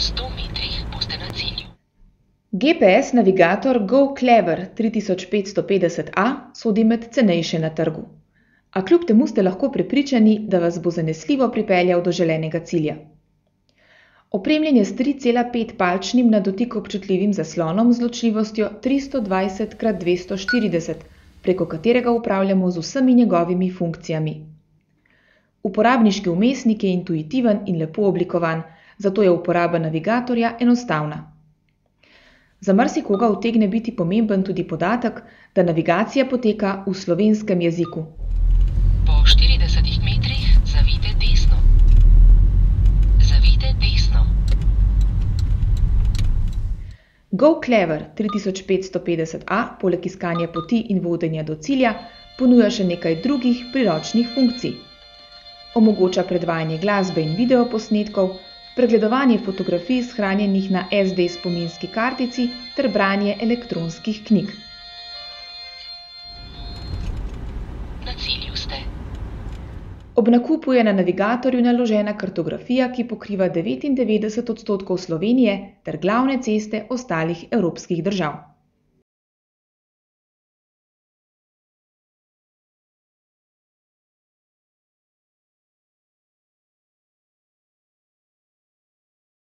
100 metrih boste na cilju. GPS navigator GoClever 3550A sodi med cenejše na trgu. A kljub temu ste lahko prepričani, da vas bo zanesljivo pripeljal do želenega cilja. Opremljen je s 3,5-palčnim na dotik občutljivim zaslonom z ločljivostjo 320x240, preko katerega upravljamo z vsemi njegovimi funkcijami. Uporabniški vmesnik je intuitiven in lepo oblikovan, zato je uporaba navigatorja enostavna. Za marsikoga utegne biti pomemben tudi podatek, da navigacija poteka v slovenskem jeziku. Po 40 metrih zavijte desno. Zavijte desno. GoClever 3550A poleg iskanja poti in vodenja do cilja ponuja še nekaj drugih priročnih funkcij. Omogoča predvajanje glasbe in videoposnetkov, pregledovanje fotografij shranjenih na SD spominski kartici ter branje elektronskih knjig. Na cilju ste. Ob nakupu je na navigatorju naložena kartografija, ki pokriva 99% Slovenije ter glavne ceste ostalih evropskih držav.